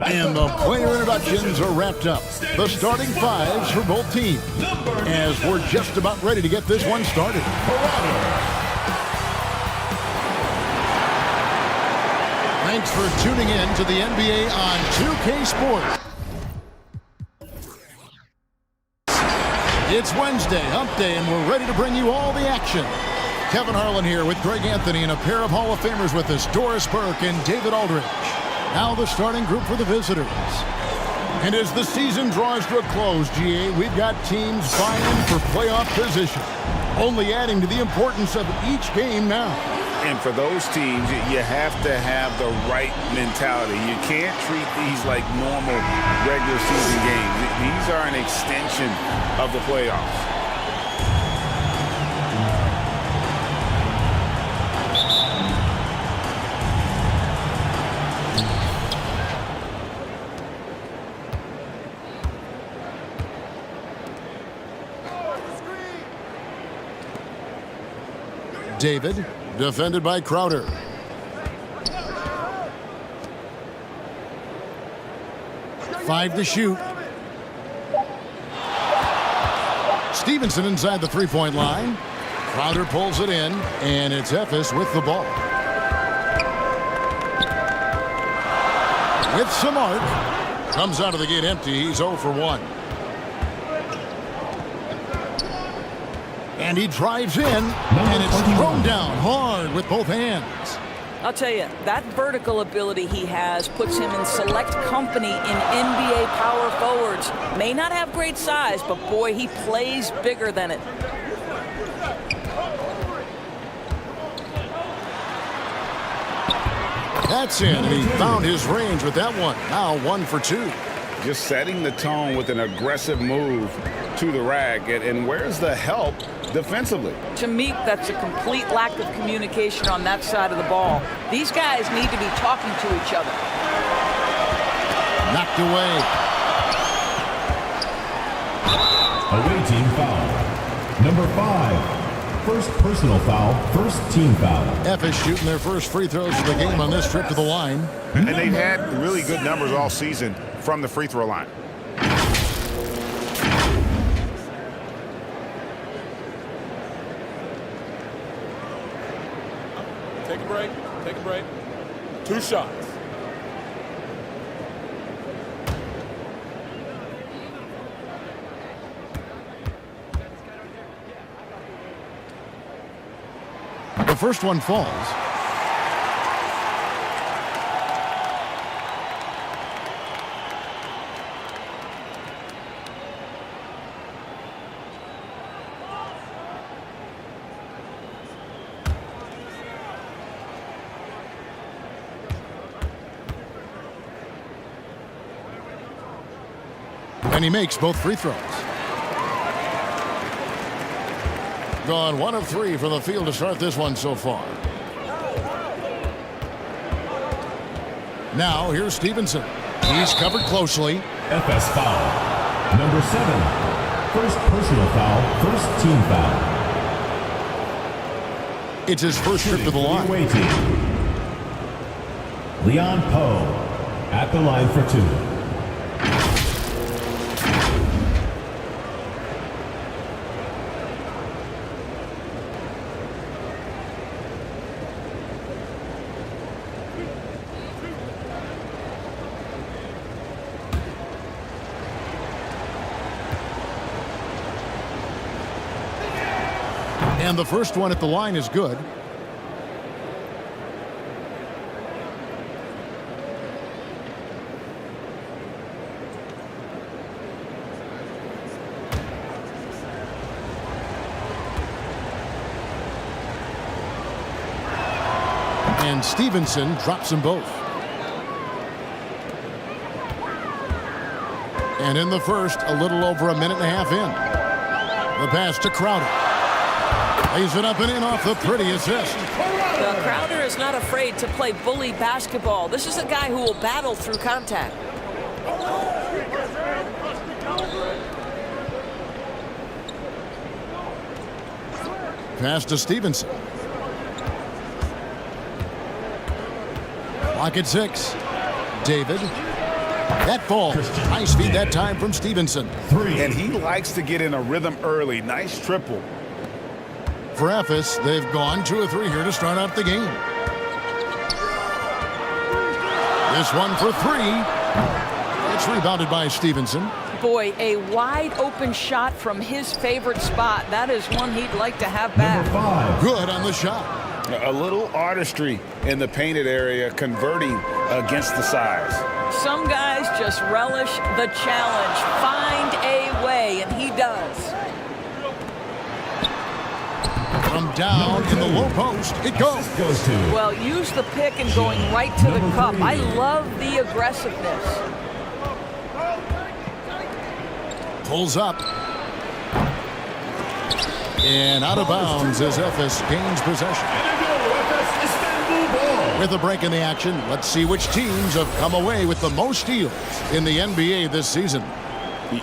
And the player introductions are wrapped up. The starting fives for both teams. As we're just about ready to get this one started. Thanks for tuning in to the NBA on 2K Sports. It's Wednesday, hump day, and we're ready to bring you all the action. Kevin Harlan here with Greg Anthony and a pair of Hall of Famers with us, Doris Burke and David Aldridge. Now the starting group for the visitors. And as the season draws to a close, GA, we've got teams vying for playoff position, only adding to the importance of each game now. And for those teams, you have to have the right mentality. You can't treat these like normal regular season games. These are an extension of the playoffs. David, defended by Crowder. Five to shoot. Stevenson inside the three-point line. Crowder pulls it in, and it's Efes with the ball. With some arc. Comes out of the gate empty. He's 0 for 1. And he drives in, and it's thrown down hard with both hands. I'll tell you, that vertical ability he has puts him in select company in NBA power forwards. May not have great size, but boy, he plays bigger than it. That's in, and he found his range with that one. Now 1 for 2. Just setting the tone with an aggressive move to the rack. And where's the help defensively? To me, that's a complete lack of communication on that side of the ball. These guys need to be talking to each other. Knocked away. Away team foul. Number 5. First personal foul, first team foul. Efes shooting their first free throws of the game on this trip to the line. And they've had really good numbers all season from the free throw line. Take a break. Take a break. 2 shots. The first one falls. And he makes both free throws. Gone 1 of 3 from the field to start this one so far. Now here's Stevenson. He's covered closely. Efes foul. Number 7. First personal foul, first team foul. It's his first trip to the line. Away team. Leon Poe at the line for 2. And the first one at the line is good. And Stevenson drops them both. And in the first, a little over a minute and a half in. The pass to Crowder. Lays it up and in off the pretty assist. Well, Crowder is not afraid to play bully basketball. This is a guy who will battle through contact. Pass to Stevenson. Clock at 6. David. That falls. Nice feed that time from Stevenson. And he likes to get in a rhythm early. Nice triple. For Ephes, they've gone 2 of 3 here to start out the game. This one for 3. It's rebounded by Stevenson. Boy, a wide open shot from his favorite spot. That is one he'd like to have back. Good on the shot. A little artistry in the painted area, converting against the size. Some guys just relish the challenge. Find a way, and he does. From down in the low post, it goes. Well, use the pick and going right to the cup. I love the aggressiveness. Pulls up. And out of bounds as Ephes gains possession. With a break in the action, let's see which teams have come away with the most steals in the NBA this season.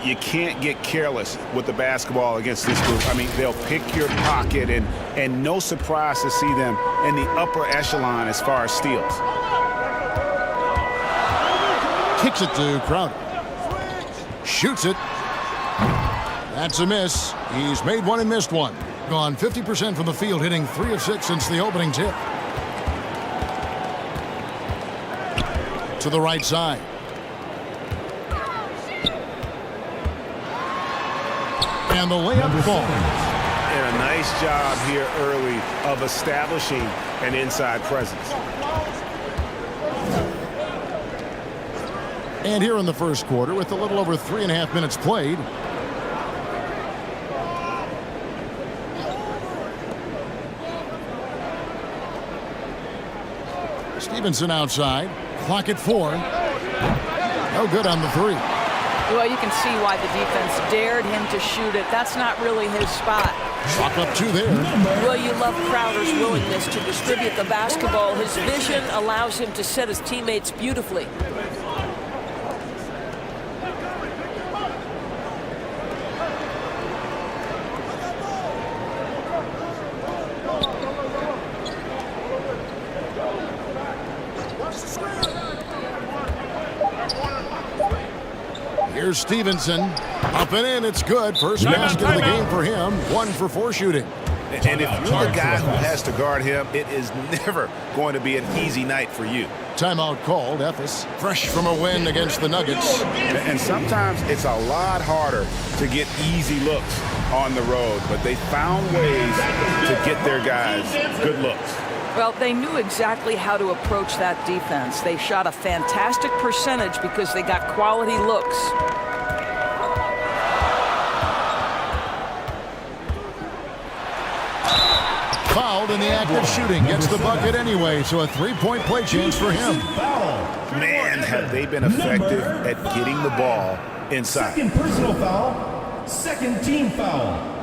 You can't get careless with the basketball against this group. I mean, they'll pick your pocket, and no surprise to see them in the upper echelon as far as steals. Kicks it to Crowder. Shoots it. That's a miss. He's made one and missed one. Gone 50% from the field, hitting 3 of 6 since the opening tip. To the right side. And the layup falls. And a nice job here early of establishing an inside presence. And here in the first quarter, with a little over 3.5 minutes played, Stevenson outside. Clock at 4. No good on the 3. Well, you can see why the defense dared him to shoot it. That's not really his spot. Chalk up 2 there. Well, you love Crowder's willingness to distribute the basketball. His vision allows him to set his teammates beautifully. Here's Stevenson. Up and in. It's good. First basket of the game for him. 1 for 4 shooting. And if you're the guy who has to guard him, it is never going to be an easy night for you. Timeout called. Ephes fresh from a win against the Nuggets. And sometimes it's a lot harder to get easy looks on the road, but they found ways to get their guys good looks. Well, they knew exactly how to approach that defense. They shot a fantastic percentage because they got quality looks. Fouled in the act of shooting. Gets the bucket anyway, so a 3-point play chance for him. Man, have they been effective at getting the ball inside. Second personal foul. Second team foul.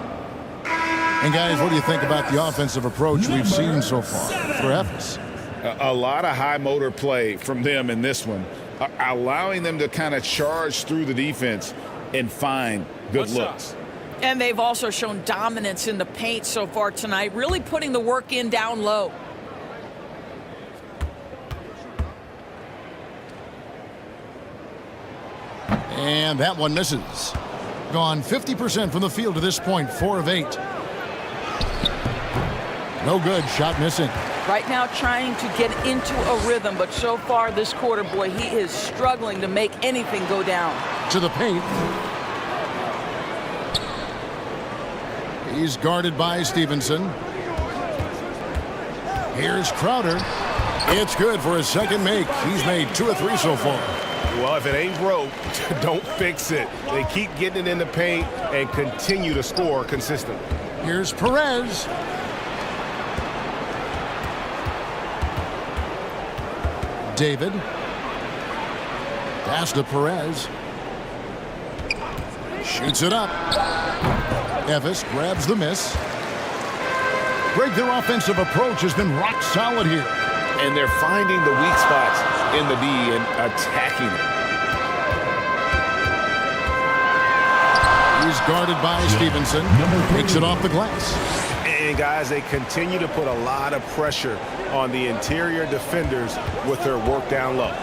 And guys, what do you think about the offensive approach we've seen so far for Ephes? A lot of high motor play from them in this one, allowing them to kind of charge through the defense and find good looks. And they've also shown dominance in the paint so far tonight, really putting the work in down low. And that one misses. Gone 50% from the field to this point, 4 of 8. No good, shot missing. Right now trying to get into a rhythm, but so far this quarter, boy, he is struggling to make anything go down. To the paint. He's guarded by Stevenson. Here's Crowder. It's good for his second make. He's made 2 of 3 so far. Well, if it ain't broke, don't fix it. They keep getting it in the paint and continue to score consistently. Here's Perez. David. Pass to Perez. Shoots it up. Ephes grabs the miss. Greg, their offensive approach has been rock solid here. And they're finding the weak spots in the D and attacking it. He's guarded by Stevenson. Takes it off the glass. And guys, they continue to put a lot of pressure on the interior defenders with their work down low.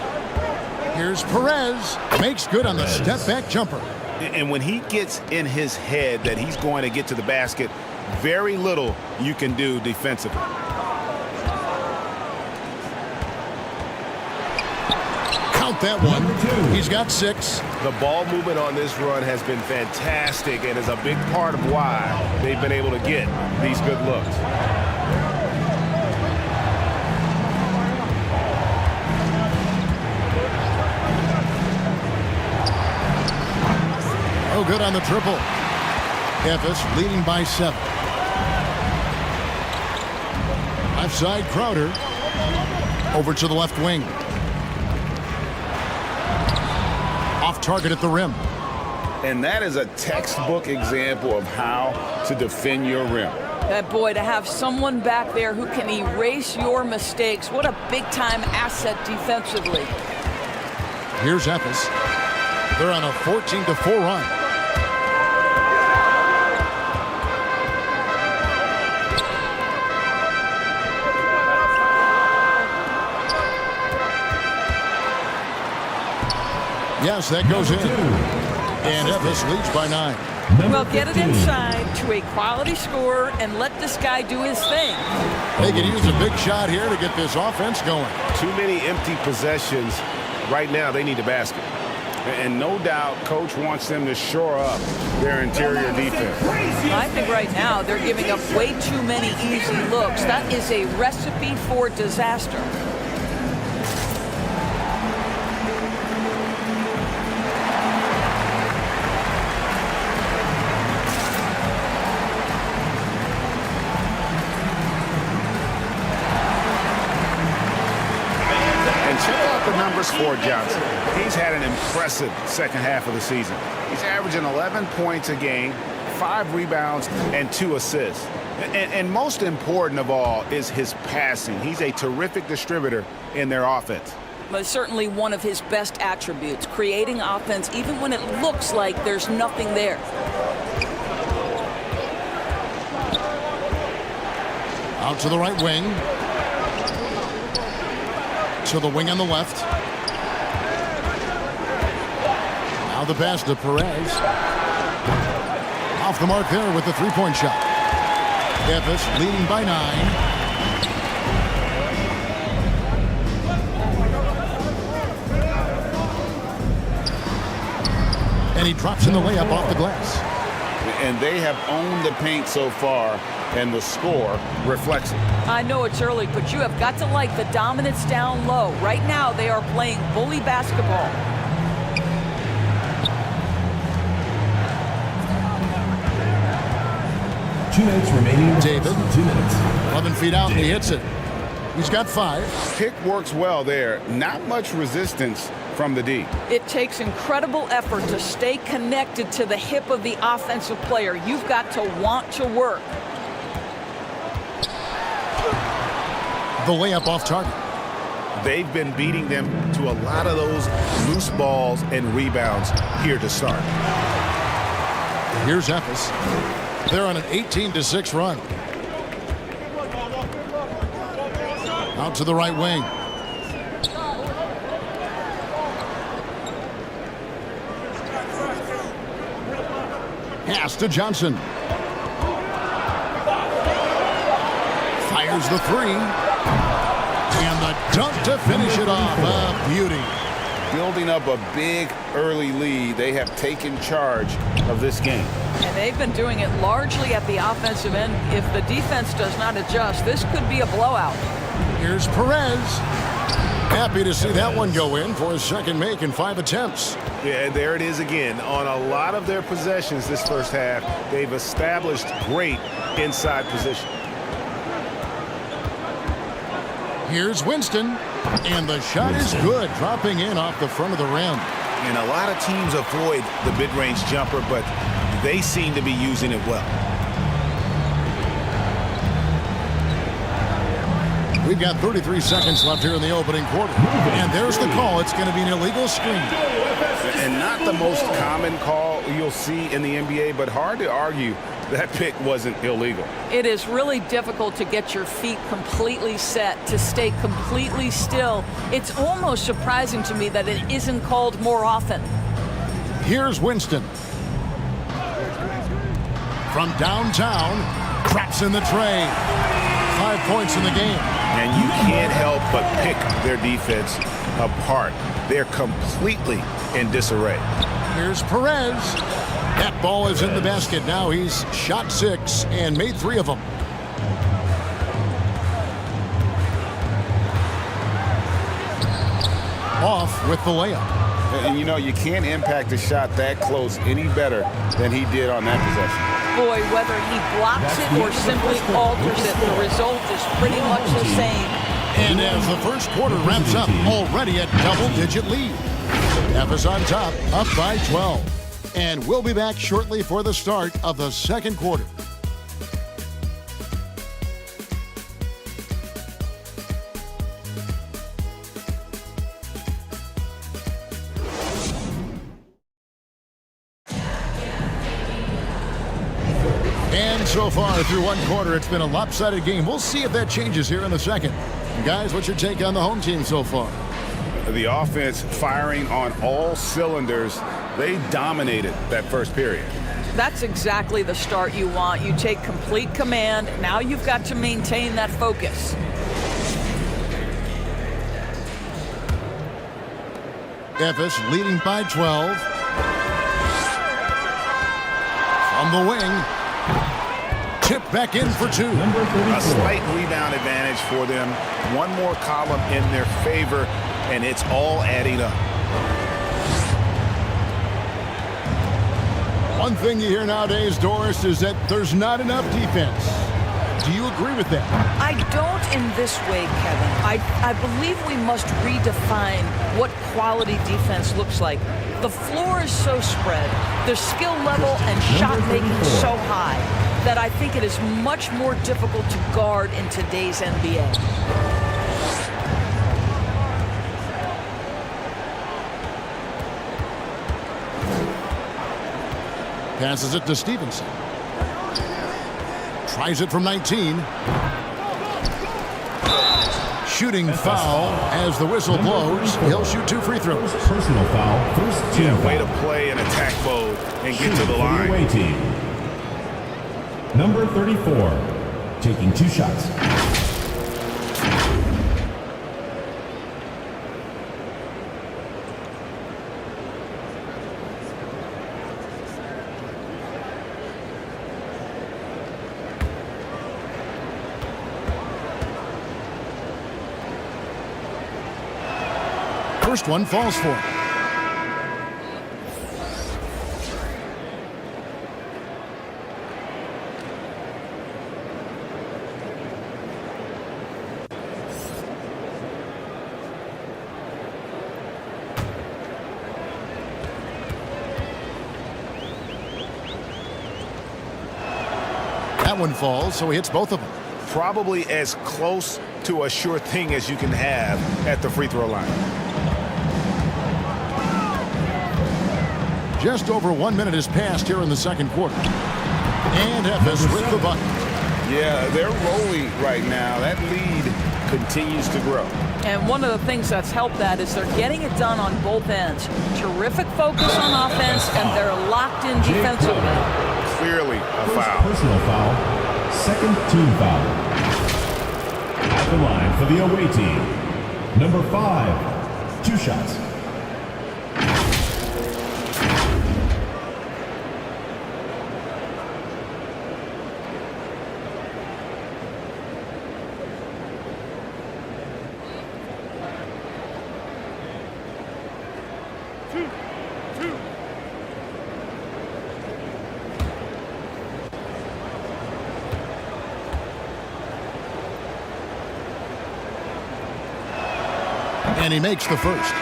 Here's Perez. Makes good on the step-back jumper. And when he gets in his head that he's going to get to the basket, very little you can do defensively. Count that one. He's got 6. The ball movement on this run has been fantastic and is a big part of why they've been able to get these good looks. Oh, good on the triple. Memphis leading by 7. Left side, Crowder. Over to the left wing. Off target at the rim. And that is a textbook example of how to defend your rim. Boy, to have someone back there who can erase your mistakes, what a big-time asset defensively. Here's Memphis. They're on a 14-4 run. Yes, that goes in. And Memphis leads by 9. Well, get it inside to a quality scorer and let this guy do his thing. They can use a big shot here to get this offense going. Too many empty possessions. Right now, they need a basket. And no doubt, Coach wants them to shore up their interior defense. I think right now they're giving up way too many easy looks. That is a recipe for disaster. For Johnson. He's had an impressive second half of the season. He's averaging 11 points a game, 5 rebounds, and 2 assists. And most important of all is his passing. He's a terrific distributor in their offense. But certainly one of his best attributes, creating offense even when it looks like there's nothing there. Out to the right wing. To the wing on the left. Now the pass to Perez. Off the mark there with the three-point shot. Memphis leading by 9. And he drops in the layup off the glass. And they have owned the paint so far, and the score reflects it. I know it's early, but you have got to like the dominance down low. Right now, they are playing bully basketball. Two minutes remaining. David. 2 minutes. 11 feet out, and he hits it. He's got 5. Pick works well there. Not much resistance from the D. It takes incredible effort to stay connected to the hip of the offensive player. You've got to want to work. The layup off target. They've been beating them to a lot of those loose balls and rebounds here to start. Here's Memphis. They're on an 18-6 run. Out to the right wing. Pass to Johnson. Fires the 3. And the dunk to finish it off. A beauty. Building up a big early lead, they have taken charge of this game. And they've been doing it largely at the offensive end. If the defense does not adjust, this could be a blowout. Here's Perez. Happy to see that one go in for his second make in 5 attempts. Yeah, there it is again. On a lot of their possessions this first half, they've established great inside position. Here's Winston. And the shot is good, dropping in off the front of the rim. And a lot of teams avoid the mid-range jumper, but they seem to be using it well. We've got 33 seconds left here in the opening quarter. And there's the call. It's going to be an illegal screen. And not the most common call you'll see in the NBA, but hard to argue that pick wasn't illegal. It is really difficult to get your feet completely set, to stay completely still. It's almost surprising to me that it isn't called more often. Here's Winston. From downtown, traps in the tray. 5 points in the game. And you can't help but pick their defense apart. They're completely in disarray. Here's Perez. That ball is in the basket now. He's shot 6 and made 3 of them. Off with the layup. And you know, you can't impact a shot that close any better than he did on that possession. Boy, whether he blocks it or simply alters it, the result is pretty much the same. And as the first quarter wraps up, already a double-digit lead. F is on top, up by 12. And we'll be back shortly for the start of the second quarter. And so far through one quarter, it's been a lopsided game. We'll see if that changes here in the second. Guys, what's your take on the home team so far? The offense firing on all cylinders. They dominated that first period. That's exactly the start you want. You take complete command. Now you've got to maintain that focus. Memphis leading by 12. From the wing. Tip back in for 2. A slight rebound advantage for them. One more column in their favor, and it's all adding up. One thing you hear nowadays, Doris, is that there's not enough defense. Do you agree with that? I don't in this way, Kevin. I believe we must redefine what quality defense looks like. The floor is so spread, the skill level and shot making so high that I think it is much more difficult to guard in today's NBA. Passes it to Stevenson. Tries it from 19. Shooting foul as the whistle blows. He'll shoot 2 free throws. Personal foul, first team foul. Way to play in attack mode and get to the line. Away team. Number 34, taking 2 shots. First one falls for him. That one falls, so he hits both of them. Probably as close to a sure thing as you can have at the free throw line. Just over 1 minute has passed here in the second quarter. And Memphis with the bucket. Yeah, they're rolling right now. That lead continues to grow. And one of the things that's helped that is they're getting it done on both ends. Terrific focus on offense, and they're locked in defensively. Clearly a foul. Personal foul, second team foul. At the line for the away team, number 5, 2 shots. And he makes the first.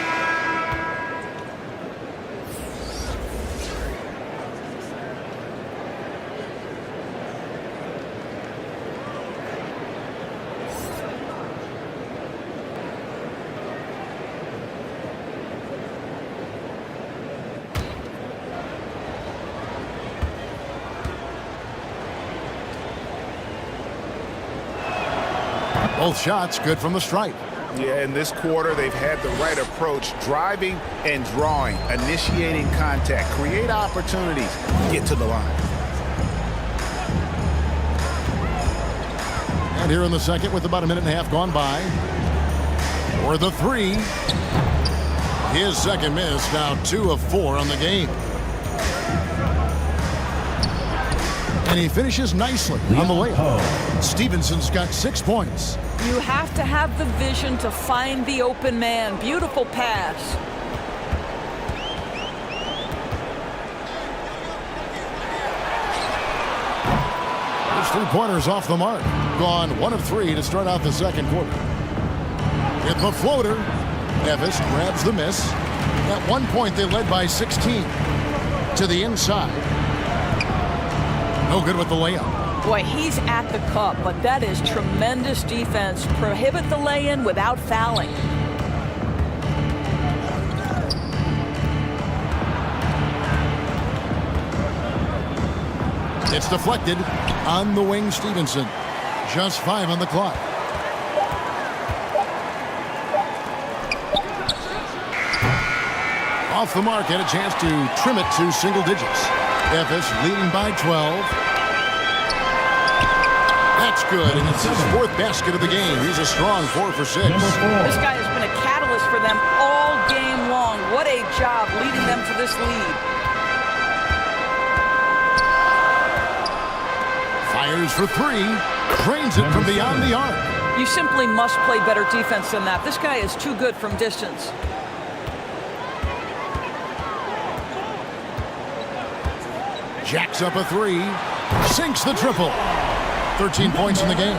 Both shots good from the stripe. Yeah, in this quarter, they've had the right approach, driving and drawing, initiating contact, create opportunities, get to the line. And here in the second with about a minute and a half gone by. For the three. His second miss, now 2 of 4 on the game. And he finishes nicely on the layup. Stevenson's got 6 points. You have to have the vision to find the open man. Beautiful pass. His 3-pointers off the mark. Gone 1 of 3 to start out the second quarter. With the floater, Nevis grabs the miss. At one point, they led by 16. To the inside. No good with the layup. Boy, he's at the cup, but that is tremendous defense. Prohibit the lay-in without fouling. It's deflected on the wing, Stevenson. Just 5 on the clock. Off the mark, and a chance to trim it to single digits. Memphis leading by 12. That's good, and it's his 4th basket of the game. He's a strong 4 for 6. This guy has been a catalyst for them all game long. What a job leading them to this lead. Fires for 3. Drains it from beyond the arc. You simply must play better defense than that. This guy is too good from distance. Jacks up a 3. Sinks the triple. 13 points in the game.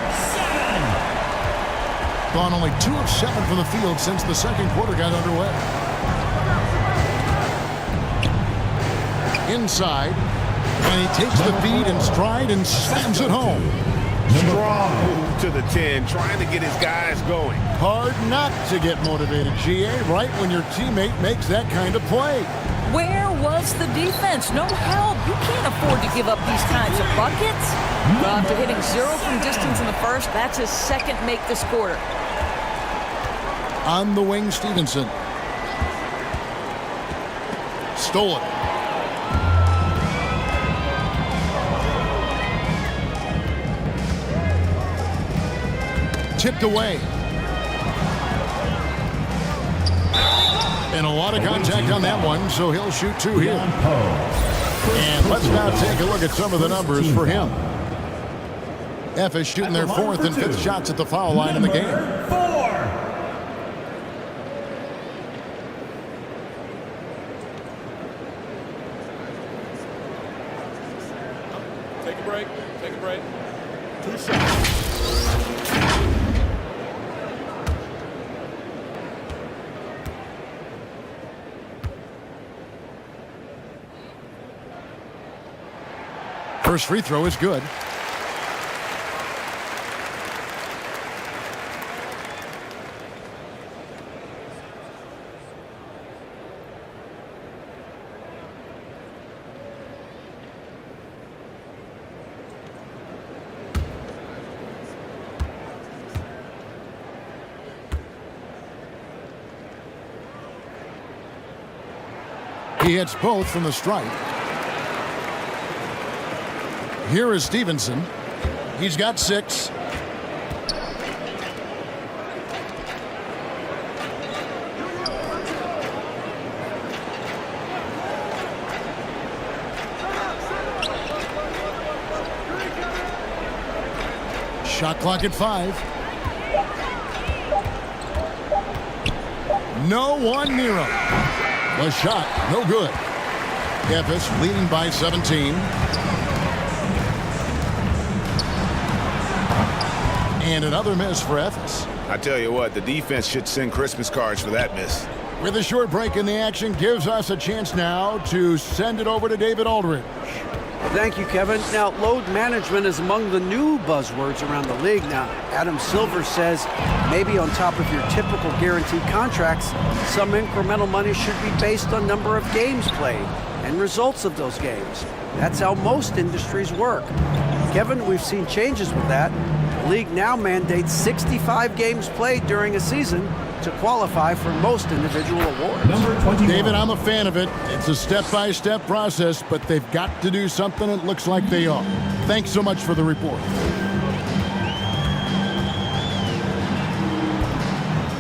Gone only 2 of 7 from the field since the second quarter got underway. Inside. And he takes the feed in stride and slams it home. Strong move to the 10, trying to get his guys going. Hard not to get motivated, GA, right when your teammate makes that kind of play. Where was the defense? No help. You can't afford to give up these kinds of buckets. After hitting 0 from distance in the first, that's his 2nd make this quarter. On the wing, Stevenson. Stolen. Tipped away. And a lot of contact on that one, so he'll shoot 2 here. And let's now take a look at some of the numbers for him. F is shooting their 4th and 5th shots at the foul line in the game. Take a break. Take a break. 2 shots. First free throw is good. He hits both from the stripe. Here is Stevenson. He's got 6. Shot clock at 5. No one near him. The shot, no good. Memphis leading by 17. And another miss for Ephes. I tell you what, the defense should send Christmas cards for that miss. With a short break in the action, gives us a chance now to send it over to David Aldridge. Thank you, Kevin. Now, load management is among the new buzzwords around the league. Now, Adam Silver says maybe on top of your typical guaranteed contracts, some incremental money should be based on number of games played and results of those games. That's how most industries work. Kevin, we've seen changes with that. league now mandates 65 games played during a season to qualify for most individual awards. Number 21. David, I'm a fan of it. It's a step-by-step process, but they've got to do something. It looks like they are. Thanks so much for the report.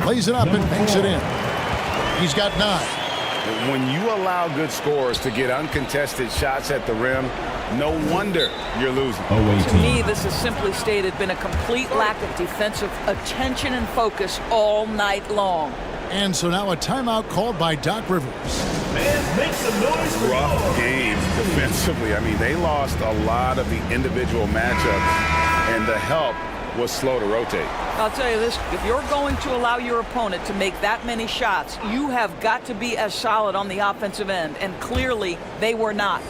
Plays it up and banks it in. He's got 9. When you allow good scorers to get uncontested shots at the rim, no wonder you're losing. To me, this has simply stated been a complete lack of defensive attention and focus all night long. And so now a timeout called by Doc Rivers. Fans, make some noise for Rough game defensively. I mean, they lost a lot of the individual matchups, and the help was slow to rotate. I'll tell you this, if you're going to allow your opponent to make that many shots, you have got to be as solid on the offensive end, and clearly they were not.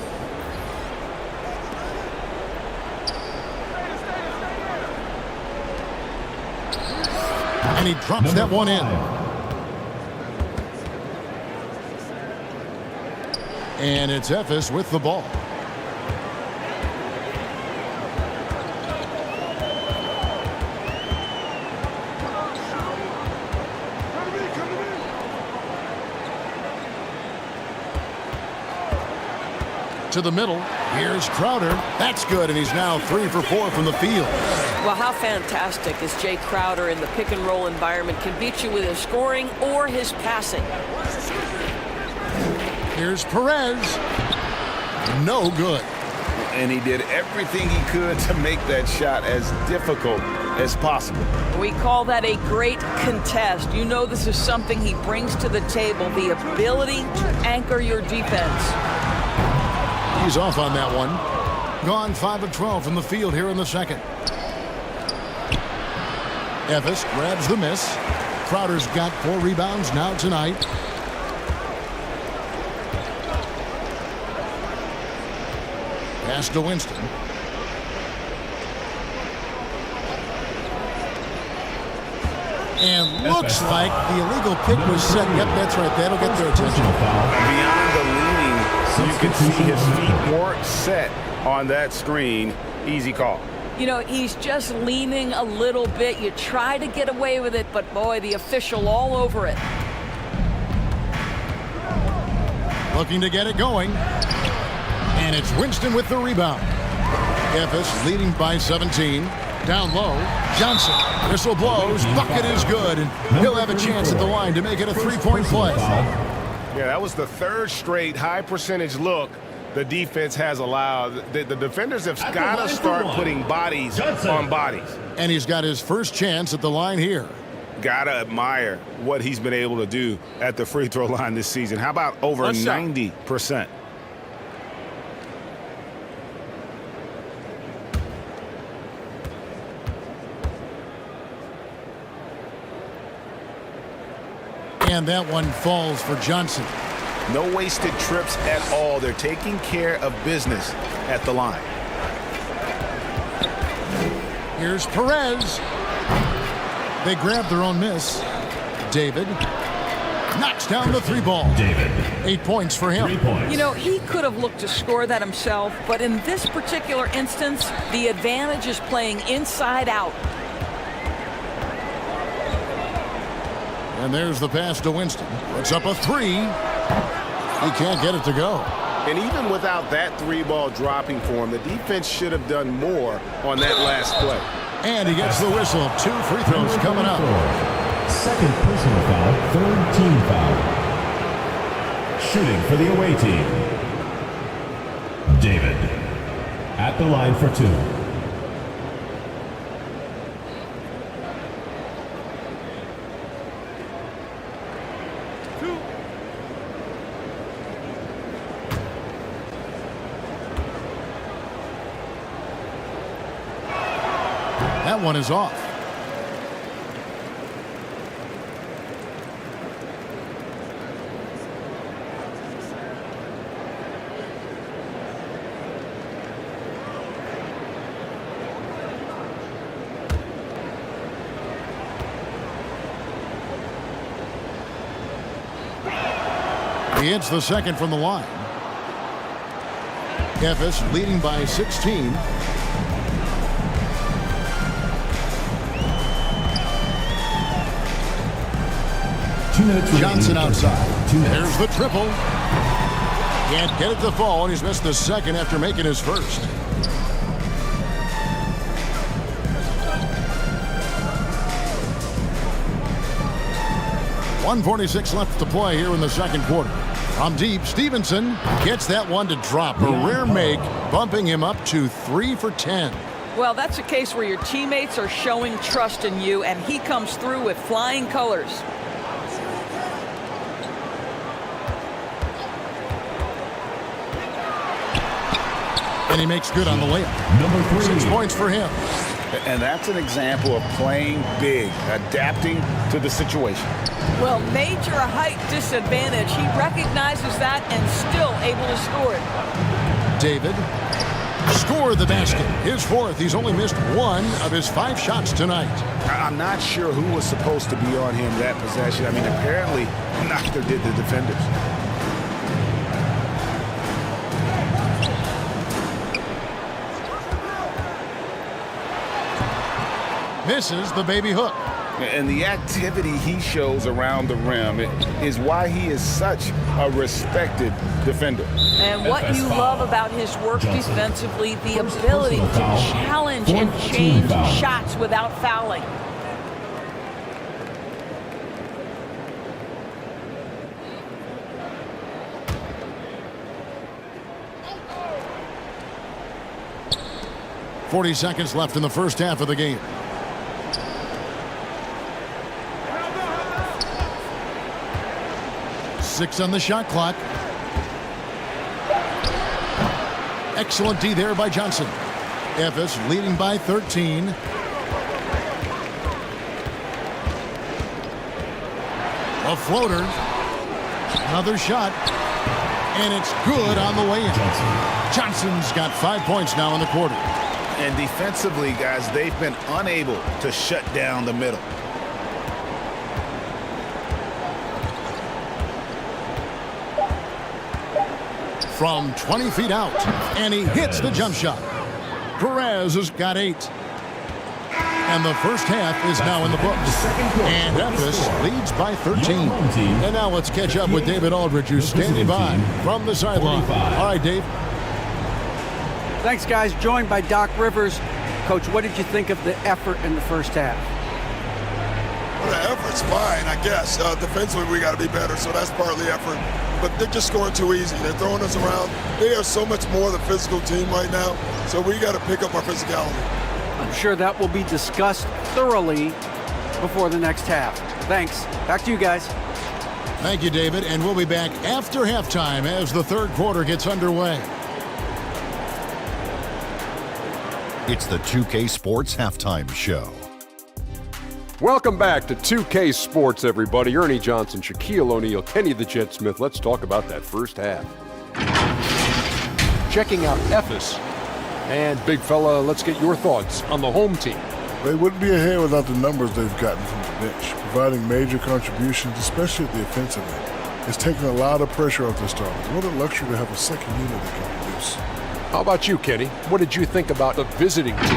And he drops that one in. And it's Efes with the ball. To the middle. Here's Crowder. That's good, and he's now 3 for 4 from the field. Well, how fantastic is Jay Crowder in the pick and roll environment? Can beat you with his scoring or his passing. Here's Perez. No good. And he did everything he could to make that shot as difficult as possible. We call that a great contest. You know this is something he brings to the table, the ability to anchor your defense. He's off on that one. Gone 5 of 12 from the field here in the second. Efes grabs the miss. Crowder's got 4 rebounds now tonight. Pass to Winston. And looks like the illegal pick was set. Yep, that's right. That'll get their attention. Beyond the leaning, you can see his feet weren't set on that screen. Easy call. You know, he's just leaning a little bit. You try to get away with it, but boy, the official all over it. Looking to get it going. And it's Winston with the rebound. Efes leading by 17. Down low, Johnson. Whistle blows. Bucket is good. And he'll have a chance at the line to make it a 3-point play. Yeah, that was the 3rd straight high percentage look the defense has allowed. The defenders have got to start putting bodies on bodies. And he's got his first chance at the line here. Got to admire what he's been able to do at the free throw line this season. How about over 90%? And that one falls for Johnson. No wasted trips at all. They're taking care of business at the line. Here's Perez. They grab their own miss. David knocks down the 3 ball. David. 8 points for him. 3 points. You know, he could have looked to score that himself, but in this particular instance, the advantage is playing inside out. And there's the pass to Winston. Puts up a 3. He can't get it to go. And even without that 3-ball dropping for him, the defense should have done more on that last play. And he gets the whistle. 2 free throws coming up. Second personal foul, 3rd team foul. Shooting for the away team. David at the line for 2. That one is off. He hits the second from the line. Efes leading by 16. 2 minutes remaining. Johnson outside. 2 minutes. There's the triple. Can't get it to fall, and he's missed the second after making his first. .146 left to play here in the second quarter. From deep, Stevenson gets that one to drop. A rare make, bumping him up to 3 for 10. Well, that's a case where your teammates are showing trust in you, and he comes through with flying colors. And he makes good on the layup. Number 3. 6 points for him. And that's an example of playing big, adapting to the situation. Well, major height disadvantage. He recognizes that and still able to score it. David scored the basket. His fourth. He's only missed 1 of his 5 shots tonight. I'm not sure who was supposed to be on him that possession. I mean, apparently neither did the defenders. Misses the baby hook. And the activity he shows around the rim is why he is such a respected defender. And what you love about his work defensively, the ability to challenge and change shots without fouling. .40 seconds left in the first half of the game. .6 on the shot clock. Excellent D there by Johnson. Efes leading by 13. A floater. Another shot. And it's good on the way in. Johnson's got 5 points now in the quarter. And defensively, guys, they've been unable to shut down the middle. From 20 feet out, and he hits the jump shot. Perez has got 8. And the first half is now in the books. And Efes leads by 13. And now let's catch up with David Aldridge, who's standing by from the sideline. All right, Dave. Thanks, guys. Joined by Doc Rivers. Coach, what did you think of the effort in the first half? Well, the effort's fine, I guess. Defensively, we got to be better, so that's part of the effort. But they're just scoring too easy. They're throwing us around. They are so much more the physical team right now, so we got to pick up our physicality. I'm sure that will be discussed thoroughly before the next half. Thanks. Back to you guys. Thank you, David. And we'll be back after halftime as the third quarter gets underway. It's the 2K Sports Halftime Show. Welcome back to 2K Sports, everybody. Ernie Johnson, Shaquille O'Neal, Kenny the Jet Smith. Let's talk about that first half. Checking out Efes. And, big fella, let's get your thoughts on the home team. They wouldn't be ahead without the numbers they've gotten from the bench, providing major contributions, especially at the offensive end. It's taken a lot of pressure off the starters. What a luxury to have a second unit that can produce. How about you, Kenny? What did you think about the visiting team?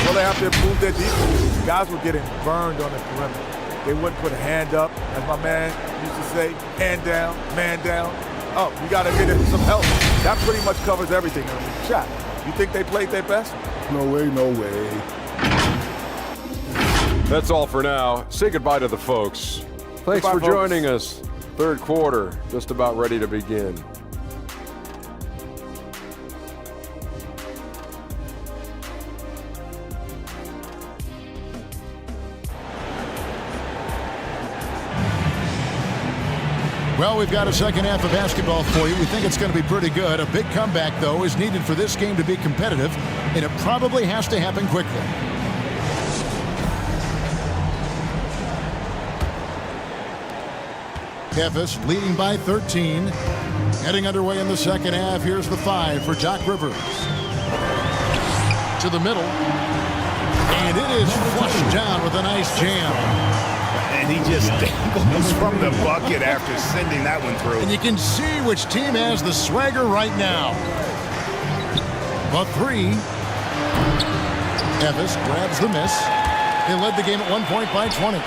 Well, they have to improve their defense. Guys were getting burned on the perimeter. They wouldn't put a hand up, as my man used to say, hand down, man down. Oh, you got to get some help. That pretty much covers everything. Shot. You think they played their best? No way, no way. That's all for now. Say goodbye to the folks. Thanks for joining us. Third quarter, just about ready to begin. Well, we've got a second half of basketball for you. We think it's going to be pretty good. A big comeback, though, is needed for this game to be competitive, and it probably has to happen quickly. Efes leading by 13. Heading underway in the second half. Here's the 5 for Doc Rivers. To the middle. And it is flushed down with a nice jam. And he just dangles from the bucket after sending that one through. And you can see which team has the swagger right now. But 3. Efes grabs the miss. They led the game at 1 point by 20.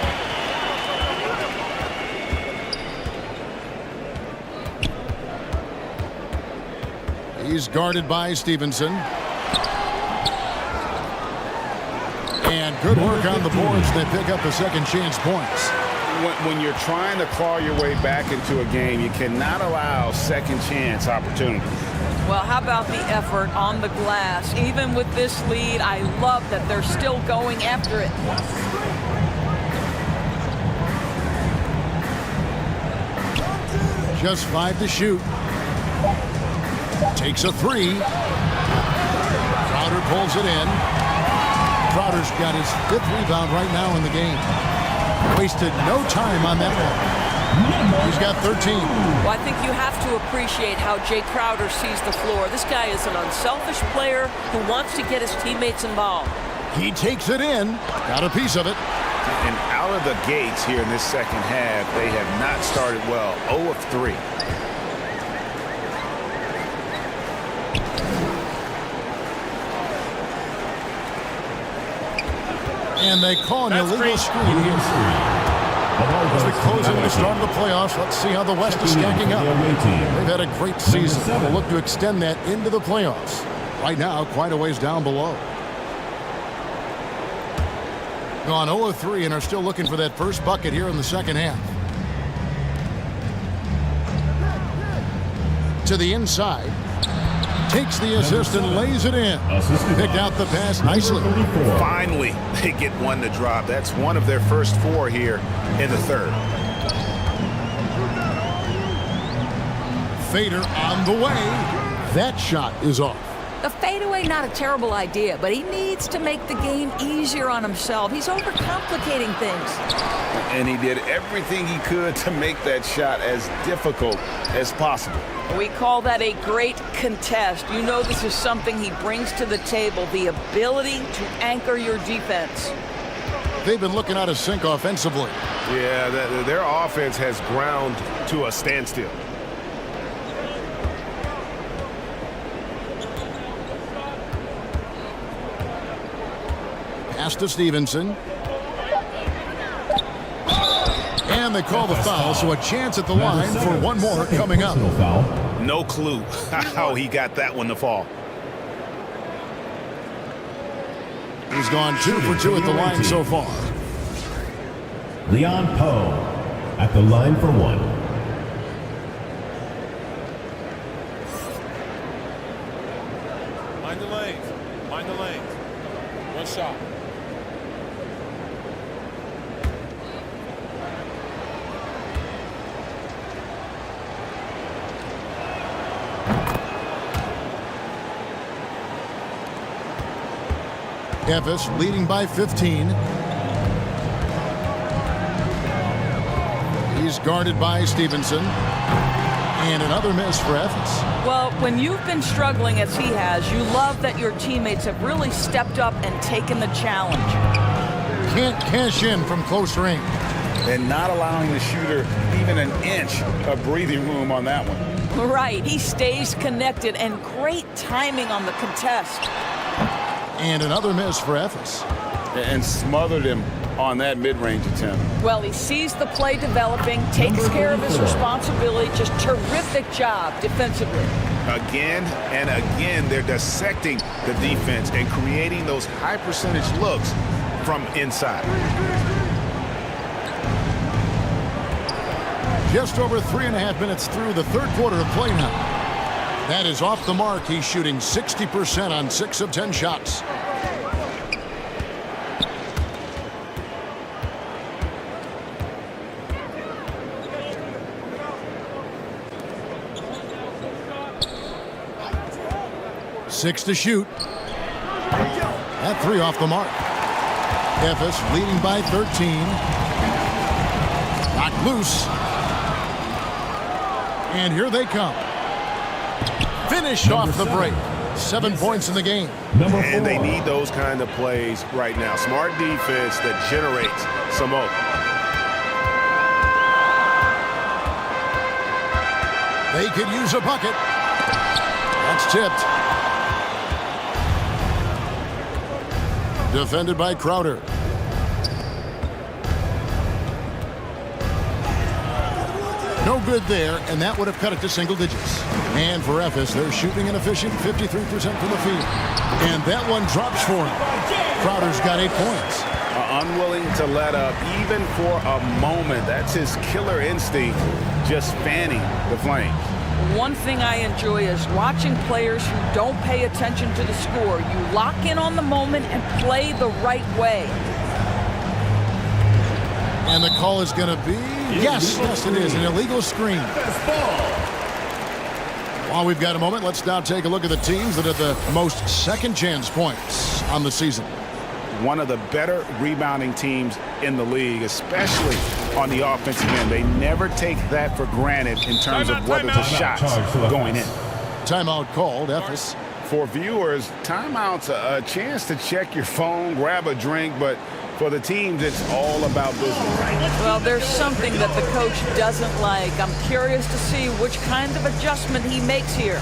He's guarded by Stevenson. And good work on the boards. They pick up the second chance points. When you're trying to claw your way back into a game, you cannot allow second chance opportunities. Well, how about the effort on the glass? Even with this lead, I love that they're still going after it. Just 5 to shoot. Takes a 3. Crowder pulls it in. Crowder's got his 5th rebound right now in the game. Wasted no time on that one. He's got 13. Well, I think you have to appreciate how Jay Crowder sees the floor. This guy is an unselfish player who wants to get his teammates involved. He takes it in. Got a piece of it. And out of the gates here in this second half, they have not started well. 0 of 3. And they call an illegal screen here. As we close in the start of the playoffs, let's see how the West is stacking up. They've had a great season. They'll look to extend that into the playoffs. Right now, quite a ways down below. Gone 0 of 3 and are still looking for that first bucket here in the second half. To the inside. Takes the assist and lays it in. Picked out the pass nicely. Finally, they get one to drop. That's one of their first 4 here in the third. Fader on the way. That shot is off. The fadeaway, not a terrible idea, but he needs to make the game easier on himself. He's overcomplicating things. And he did everything he could to make that shot as difficult as possible. We call that a great contest. You know this is something he brings to the table, the ability to anchor your defense. They've been looking out of sync offensively. Yeah, their offense has ground to a standstill. Pass to Stevenson. And they call the foul, so a chance at the line for one more coming up. No clue how he got that one to fall. He's gone 2 for 2 at the line so far. Leon Poe at the line for 1. Mind the lanes. Mind the lanes. One shot. Efes leading by 15. He's guarded by Stevenson. And another miss for Efes. Well, when you've been struggling as he has, you love that your teammates have really stepped up and taken the challenge. Can't cash in from close range. And not allowing the shooter even an inch of breathing room on that one. Right, he stays connected, and great timing on the contest. And another miss for Efes. And smothered him on that mid-range attempt. Well, he sees the play developing, takes care of his responsibility. Just terrific job defensively. Again and again, they're dissecting the defense and creating those high-percentage looks from inside. Just over 3.5 minutes through the third quarter of play now. That is off the mark. He's shooting 60% on 6 of 10 shots. Six to shoot. That 3 off the mark. Efes leading by 13. Knocked loose. And here they come. Finished off the break. 7 points in the game. And they need those kind of plays right now. Smart defense that generates some more. They could use a bucket. That's tipped. Defended by Crowder. No good there, and that would have cut it to single digits. And for Ephes, they're shooting an efficient 53% from the field. And that one drops for him. Crowder's got 8 points. Unwilling to let up even for a moment. That's his killer instinct, just fanning the flames. One thing I enjoy is watching players who don't pay attention to the score. You lock in on the moment and play the right way. And the call is going to be, yes, it is, an illegal screen. While we've got a moment, let's now take a look at the teams that have the most second chance points on the season. One of the better rebounding teams in the league, especially on the offensive end. They never take that for granted in terms of whether the shots going in. Timeout called, Ephes. For viewers, timeout's a chance to check your phone, grab a drink, but for the teams, it's all about business. Well, there's something that the coach doesn't like. I'm curious to see which kind of adjustment he makes here.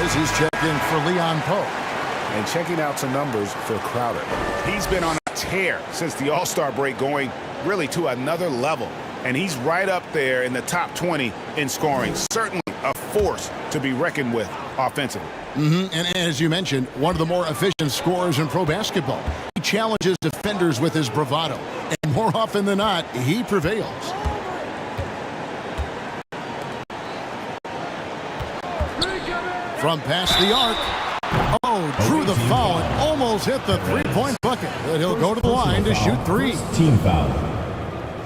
He's checking for Leon Poe. And checking out some numbers for Crowder. He's been on a tear since the All-Star break, going really to another level. And he's right up there in the top 20 in scoring. Certainly a force to be reckoned with offensively. And as you mentioned, one of the more efficient scorers in pro basketball. He challenges defenders with his bravado. And more often than not, he prevails. From past the arc. Oh, drew the foul and almost hit the three-point bucket. But he'll go to the line to shoot 3. Team foul.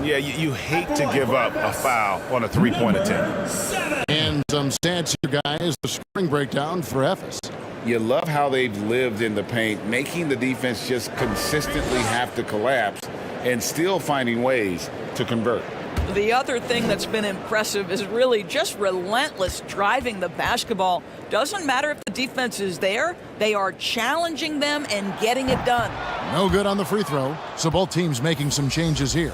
Yeah, you hate to give up a foul on a three-point attempt. And some stats here, guys. The scoring breakdown for Ephes. You love how they've lived in the paint, making the defense just consistently have to collapse and still finding ways to convert. The other thing that's been impressive is really just relentless driving the basketball. Doesn't matter if the defense is there, they are challenging them and getting it done. No good on the free throw, so both teams making some changes here.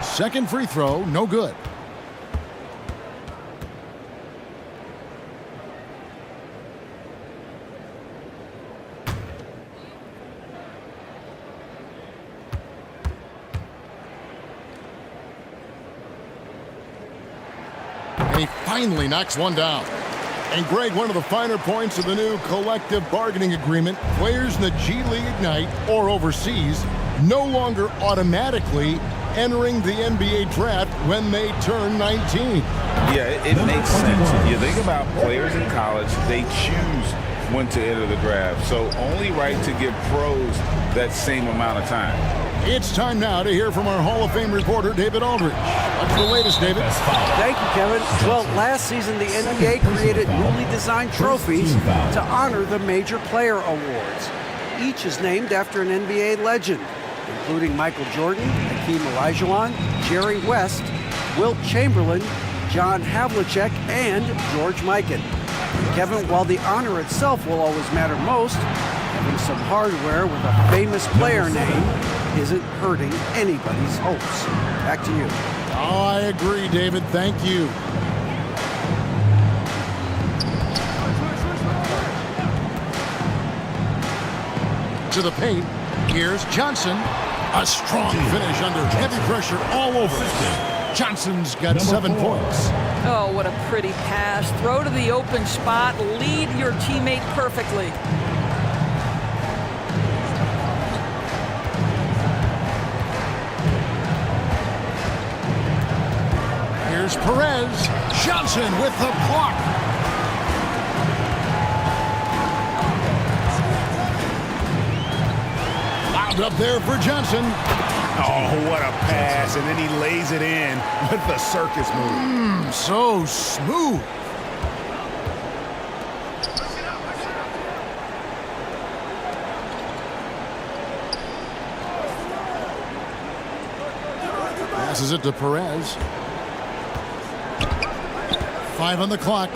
Second free throw, no good. And he finally knocks one down. And Greg, one of the finer points of the new collective bargaining agreement, players in the G League Ignite or overseas no longer automatically entering the NBA draft when they turn 19. Yeah, it makes sense. You think about players in college, they choose when to enter the draft. So only right to give pros that same amount of time. It's time now to hear from our Hall of Fame reporter, David Aldridge. What's the latest, David? Thank you, Kevin. Well, last season, the NBA created newly designed trophies to honor the major player awards. Each is named after an NBA legend, including Michael Jordan, Hakeem Olajuwon, Jerry West, Wilt Chamberlain, John Havlicek, and George Mikan. Kevin, while the honor itself will always matter most, having some hardware with a famous player name isn't hurting anybody's hopes. Back to you. Oh, I agree, David. Thank you. To the paint. Here's Johnson. A strong finish under heavy pressure all over. Johnson's got 7 points. Oh, what a pretty pass. Throw to the open spot. Lead your teammate perfectly. Here's Perez. Johnson with the block. Lobbed up there for Johnson. Oh, what a pass. And then he lays it in with the circus move. So smooth. Passes it to Perez. 5 on the clock.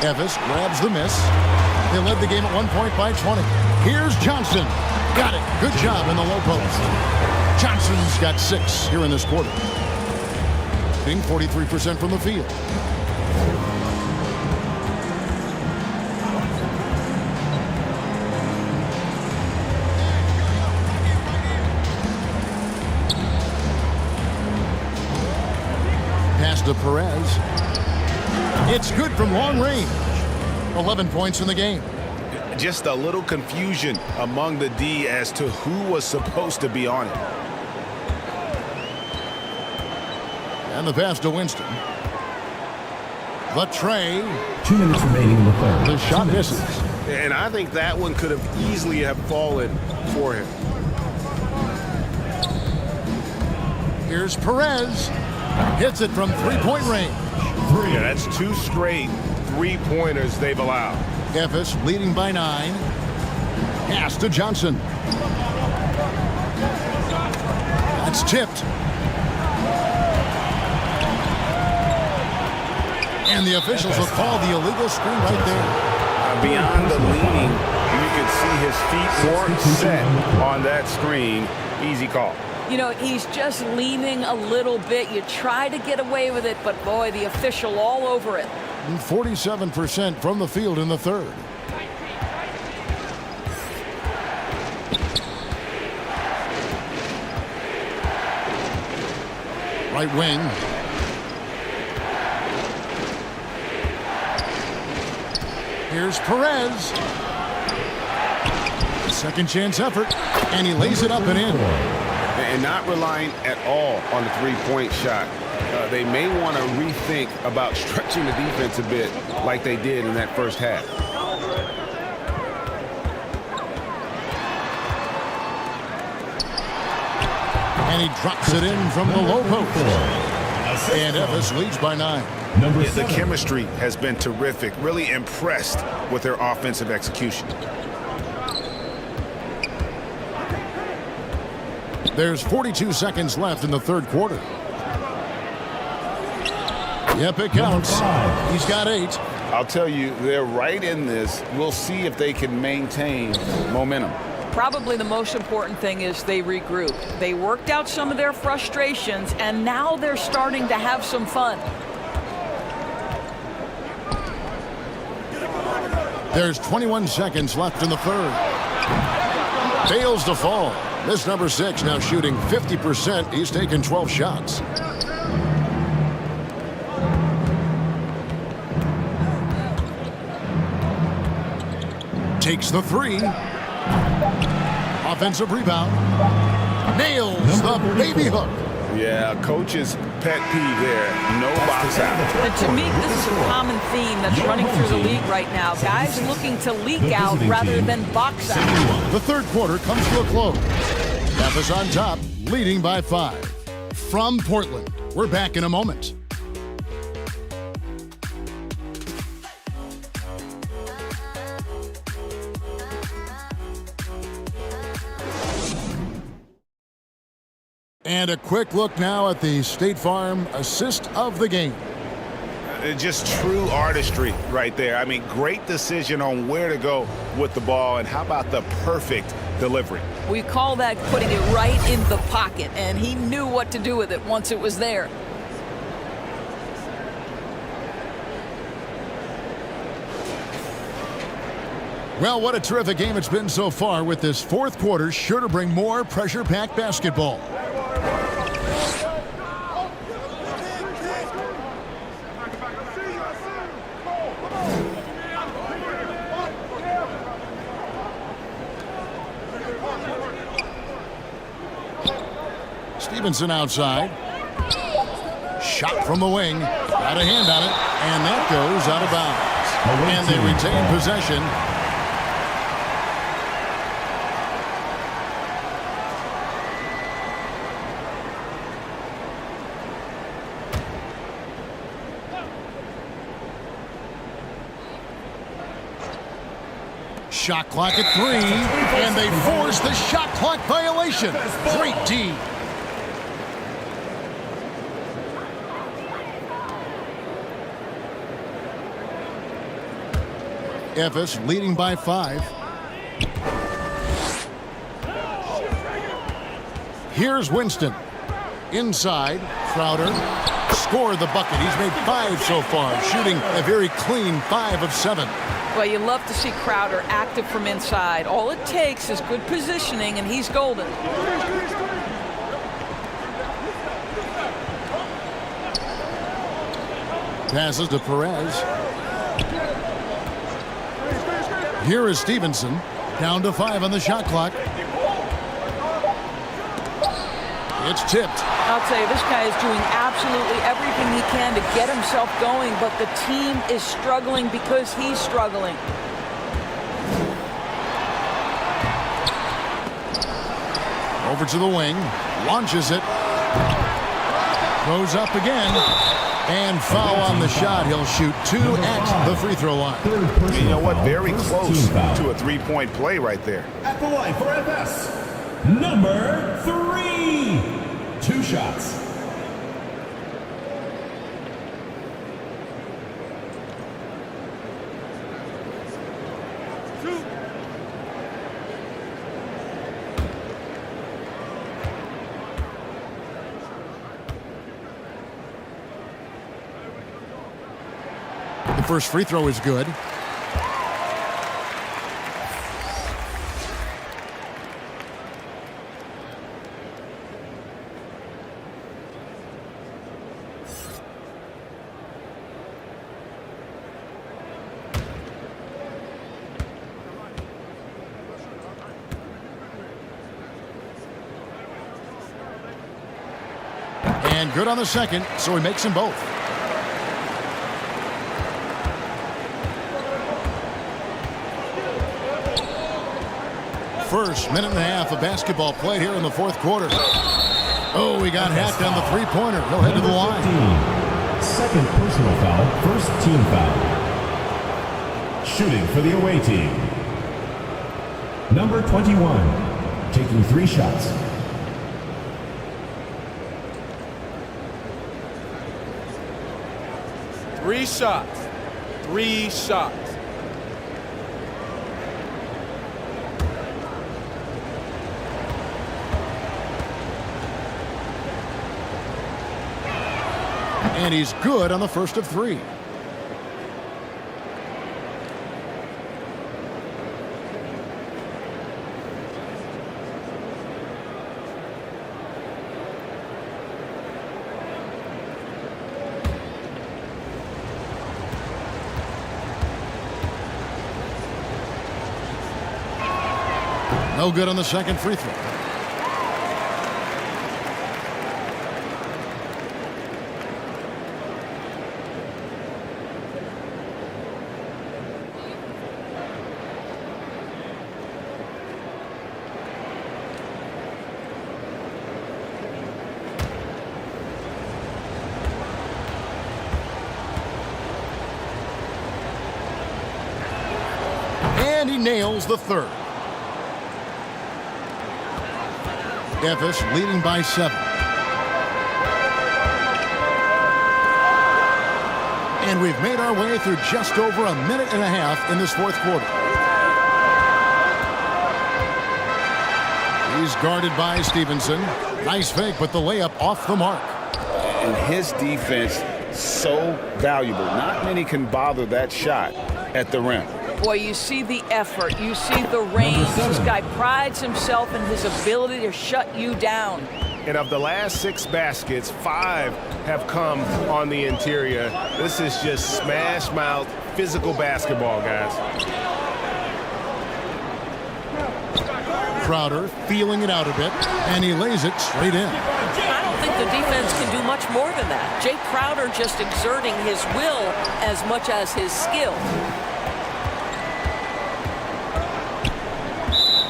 Evis grabs the miss. They led the game at 1 point by 20. Here's Johnson. Got it. Good job in the low post. Johnson's got 6 here in this quarter. Being 43% from the field. Pass to Perez. It's good from long range. 11 points in the game. Just a little confusion among the D as to who was supposed to be on it. And the pass to Winston. The tray. 2 minutes remaining in the third. The shot misses. And I think that one could have easily have fallen for him. Here's Perez. Hits it from 3-point range. Yeah, that's 2 straight 3-pointers they've allowed. Evis leading by 9. Pass to Johnson. That's tipped. And the officials will call the illegal screen right there. Beyond the leaning, you can see his feet weren't set on that screen. Easy call. You know, he's just leaning a little bit. You try to get away with it, but boy, the official all over it. 47% from the field in the third. Right wing. Here's Perez. Second chance effort, and he lays it up and in. And not relying at all on the 3-point shot. They may want to rethink about stretching the defense a bit like they did in that first half. And he drops it in from the low post. And Evis leads by 9. The chemistry has been terrific. Really impressed with their offensive execution. There's 42 seconds left in the third quarter. Yep, it counts. He's got 8. I'll tell you, they're right in this. We'll see if they can maintain momentum. Probably the most important thing is they regrouped. They worked out some of their frustrations, and now they're starting to have some fun. There's 21 seconds left in the third. Fails to fall. This number 6 now shooting 50%. He's taken 12 shots. Takes the 3. Offensive rebound. Nails the baby hook. Yeah, coach's pet peeve there. No box out. And to me, this is a common theme that's running through the league right now. Guys looking to leak out rather than box out. The third quarter comes to a close. Memphis on top, leading by 5. From Portland, we're back in a moment. And a quick look now at the State Farm assist of the game. Just true artistry right there. I mean, great decision on where to go with the ball, and how about the perfect delivery? We call that putting it right in the pocket, and he knew what to do with it once it was there. Well, what a terrific game it's been so far, with this fourth quarter sure to bring more pressure-packed basketball. Stevenson outside. Shot from the wing. Got a hand on it, and that goes out of bounds. And they retain possession. Shot clock at 3, and they force the shot clock violation. Great D. Efes leading by 5. Here's Winston. Inside, Crowder scored the bucket. He's made 5 so far, shooting a very clean 5 of 7. Well, you love to see Crowder active from inside. All it takes is good positioning, and he's golden. Passes to Perez. Here is Stevenson. Down to 5 on the shot clock. It's tipped. I'll tell you, this guy is doing absolutely everything he can to get himself going, but the team is struggling because he's struggling. Over to the wing. Launches it. Goes up again. And foul on the shot. He'll shoot 2 at the free throw line. You know what? Very close to a three-point play right there. At the line for FS, number 3. 2 shots. The first free throw is good. And good on the second, so he makes them both. First minute and a half of basketball played here in the fourth quarter. Oh, he got hacked on the three-pointer. He'll head to the line. 15. Second personal foul, first team foul. Shooting for the away team, number 21, taking 3 shots. Three shots. 3 shots. And he's good on the first of 3. No good on the second free throw. And he nails the third. Efes leading by 7. And we've made our way through just over a minute and a half in this fourth quarter. He's guarded by Stevenson. Nice fake, but the layup off the mark. And his defense so valuable. Not many can bother that shot at the rim. Boy, you see the effort. You see the range. This guy prides himself in his ability to shut you down. And of the last 6 baskets, 5 have come on the interior. This is just smash mouth physical basketball, guys. Crowder feeling it out a bit, and he lays it straight in. I don't think the defense can do much more than that. Jay Crowder just exerting his will as much as his skill.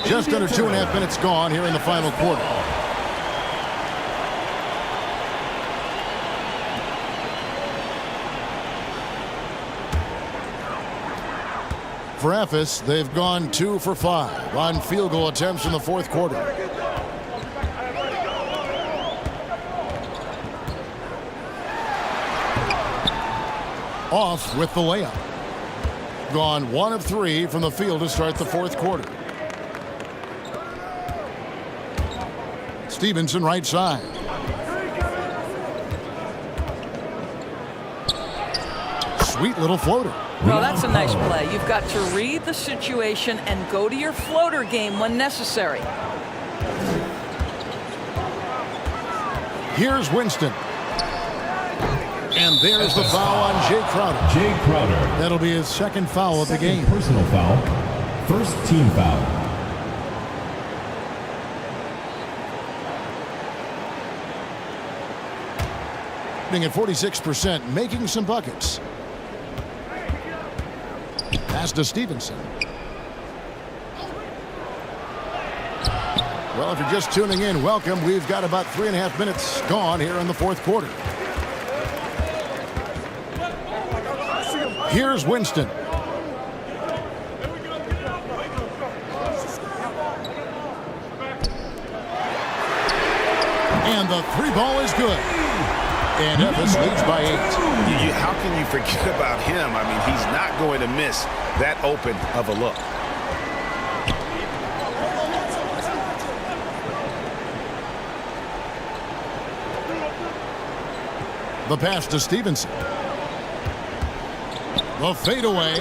Just under 2.5 minutes gone here in the final quarter. For Ephes, they've gone 2 for 5 on field goal attempts in the fourth quarter. Off with the layup. Gone 1 of 3 from the field to start the fourth quarter. Stevenson right side. Sweet little floater. Well, that's a nice play. You've got to read the situation and go to your floater game when necessary. Here's Winston. And there's the foul on Jay Crowder. Jay Crowder. That'll be his second foul of the game. Personal foul. First team foul. At 46%, making some buckets. Pass to Stevenson. Well, if you're just tuning in, welcome. We've got about 3.5 minutes gone here in the fourth quarter. Here's Winston. And the 3-ball is good. And Ephes leads by 8. How can you forget about him? I mean, he's not going to miss that open of a look. The pass to Stevenson. The fadeaway.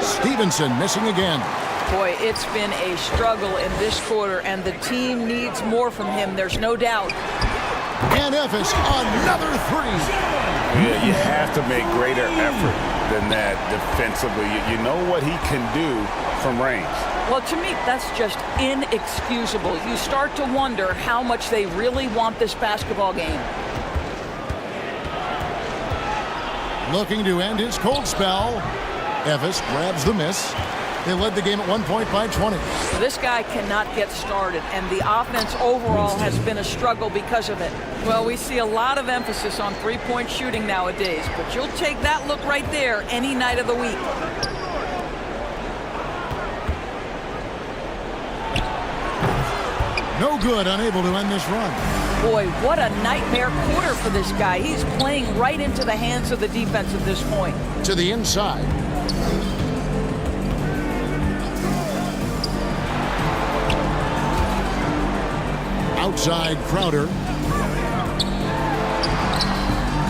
Stevenson missing again. Boy, it's been a struggle in this quarter, and the team needs more from him. There's no doubt. And Ephes, another 3. Yeah, you have to make greater effort than that defensively. You know what he can do from range. Well, to me, that's just inexcusable. You start to wonder how much they really want this basketball game. Looking to end his cold spell. Ephes grabs the miss. They led the game at 1 point by 20. This guy cannot get started, and the offense overall has been a struggle because of it. Well, we see a lot of emphasis on three-point shooting nowadays, but you'll take that look right there any night of the week. No good, unable to end this run. Boy, what a nightmare quarter for this guy. He's playing right into the hands of the defense at this point. To the inside. Outside Crowder.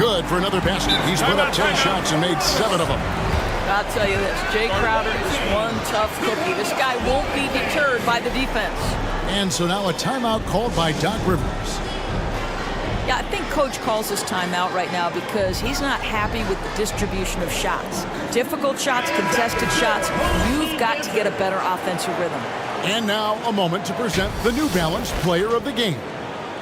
Good for another basket. He's put up 10 shots and made 7 of them. I'll tell you this, Jay Crowder is one tough cookie. This guy won't be deterred by the defense. And so now a timeout called by Doc Rivers. Yeah, I think Coach calls this timeout right now because he's not happy with the distribution of shots. Difficult shots, contested shots. You've got to get a better offensive rhythm. And now a moment to present the New Balance Player of the Game.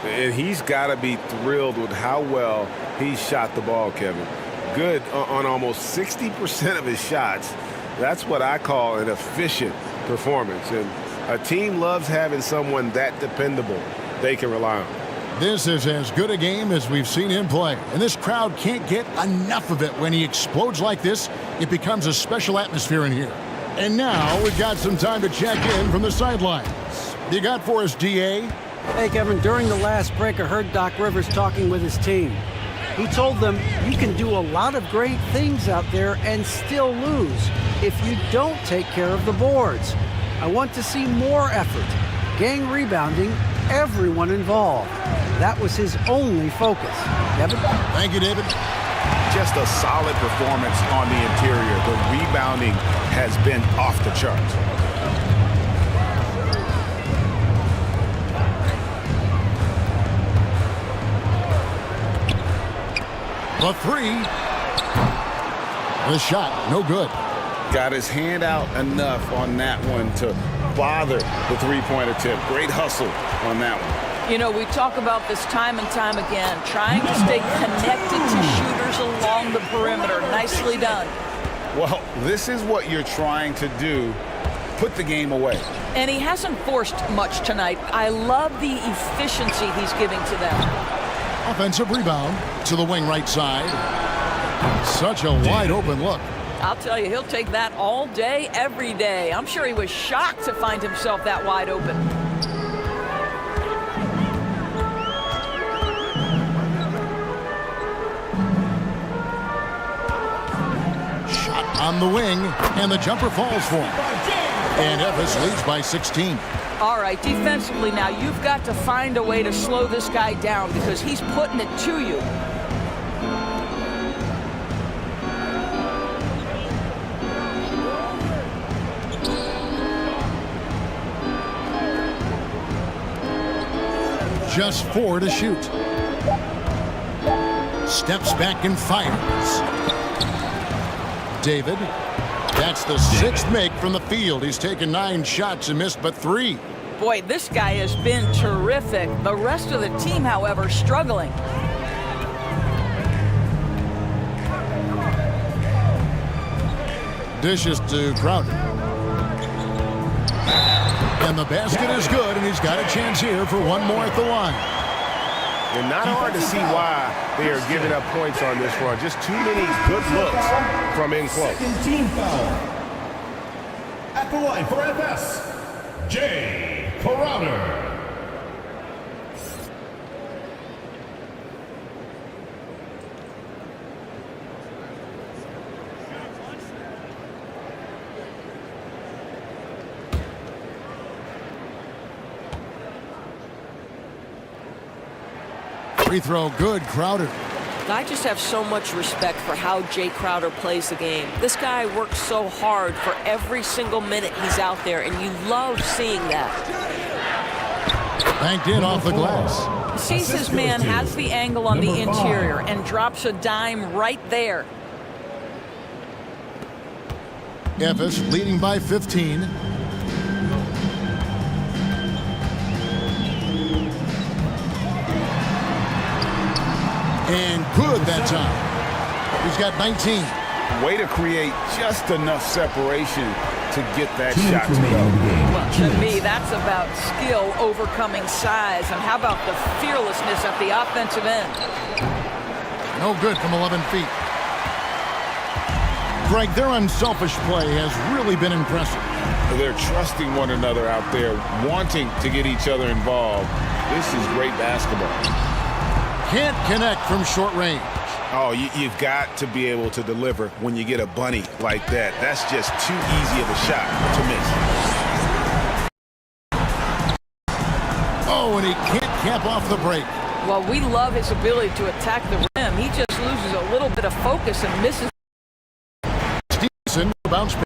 And he's got to be thrilled with how well he shot the ball, Kevin. Good on almost 60% of his shots. That's what I call an efficient performance. And a team loves having someone that dependable they can rely on. This is as good a game as we've seen him play. And this crowd can't get enough of it. When he explodes like this, it becomes a special atmosphere in here. And now we've got some time to check in from the sidelines. What you got for us, DA? Hey, Kevin, during the last break, I heard Doc Rivers talking with his team. He told them you can do a lot of great things out there and still lose if you don't take care of the boards. I want to see more effort, gang rebounding, everyone involved. That was his only focus. Kevin? Thank you, David. Jay just a solid performance on the interior. The rebounding has been off the charts. The three. The shot, no good. Got his hand out enough on that one to bother the three-pointer tip. Great hustle on that one. You know, we talk about this time and time again, trying to stay connected to shooters along the perimeter. Nicely done. Well, this is what you're trying to do. Put the game away. And he hasn't forced much tonight. I love the efficiency he's giving to them. Offensive rebound to the wing right side. Such a wide open look. I'll tell you, he'll take that all day, every day. I'm sure he was shocked to find himself that wide open. Shot on the wing, and the jumper falls for him. And Ephes leads by 16. All right, defensively now, you've got to find a way to slow this guy down because he's putting it to you. Just 4 to shoot. Steps back and fires. David. That's the 6th make from the field. He's taken 9 shots and missed but 3. Boy, this guy has been terrific. The rest of the team, however, struggling. Dishes to Crowder. And the basket is good, and he's got a chance here for one more at the line. And not hard to see why they are giving up points on this run. Just too many good looks from in close. Second team foul. At the line for FS, Jay Crowder. Free throw good, Crowder. I just have so much respect for how Jay Crowder plays the game. This guy works so hard for every single minute he's out there, and you love seeing that. Banked in off the glass. Sees his man, has the angle on the interior, and drops a dime right there. Ephes leading by 15. And good that time. He's got 19. Way to create just enough separation to get that shot to go. Well, to me, that's about skill overcoming size. And how about the fearlessness at the offensive end? No good from 11 feet. Greg, their unselfish play has really been impressive. They're trusting one another out there, wanting to get each other involved. This is great basketball. Can't connect from short range. Oh, you've got to be able to deliver when you get a bunny like that. That's just too easy of a shot to miss. Oh, and he can't cap off the break. Well, we love his ability to attack the rim. He just loses a little bit of focus and misses. Stevenson, bounce pass.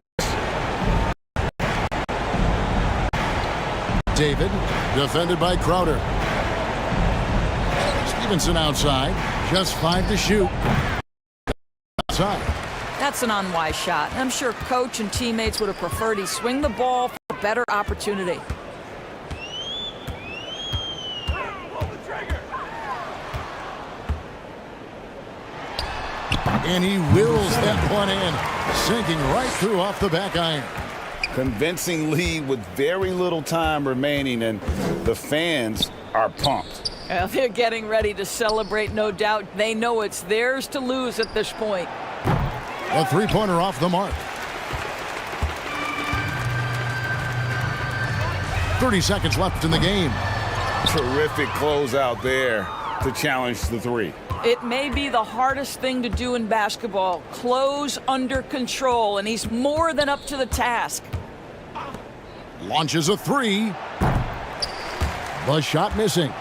David, defended by Crowder. Stevenson outside, just 5 to shoot. Outside. That's an unwise shot. I'm sure coach and teammates would have preferred he swing the ball for a better opportunity. And he wills that one in, sinking right through off the back iron. Convincing lead with very little time remaining, and the fans are pumped. Well, they're getting ready to celebrate, no doubt. They know it's theirs to lose at this point. A three-pointer off the mark. 30 seconds left in the game. Terrific closeout there to challenge the three. It may be the hardest thing to do in basketball. Close under control, and he's more than up to the task. Launches a three. The shot missing.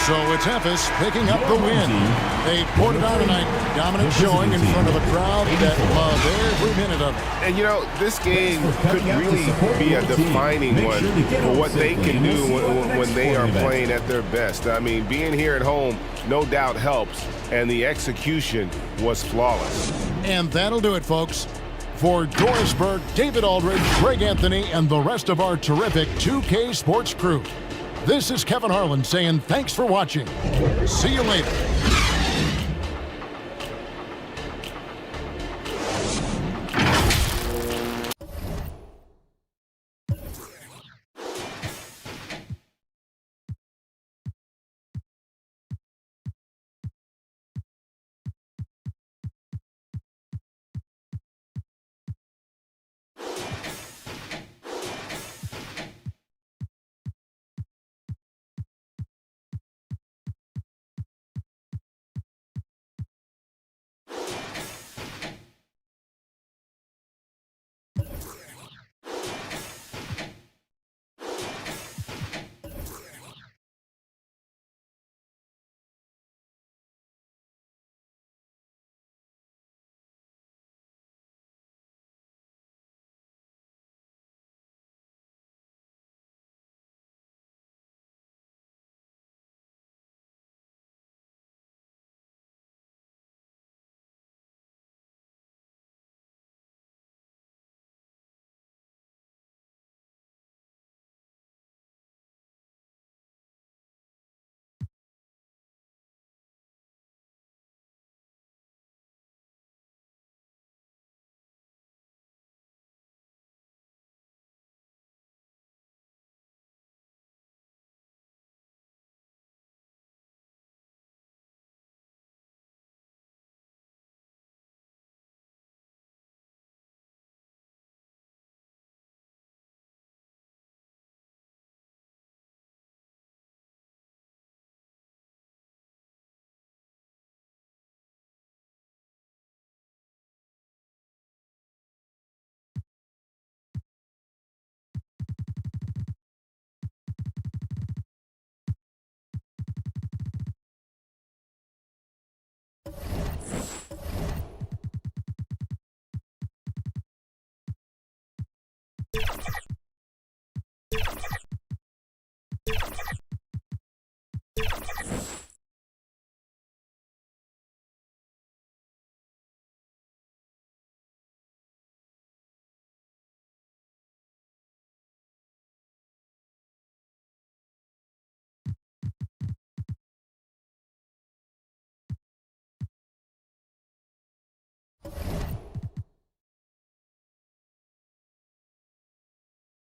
So it's Memphis picking up the win. They poured it on tonight. Dominant showing in front of a crowd that loved every minute of it. And, you know, this game could really be a defining one for what they can do when they are playing at their best. I mean, being here at home no doubt helps, and the execution was flawless. And that'll do it, folks. For Doris Burke, David Aldridge, Greg Anthony, and the rest of our terrific 2K Sports crew, this is Kevin Harlan saying thanks for watching. See you later.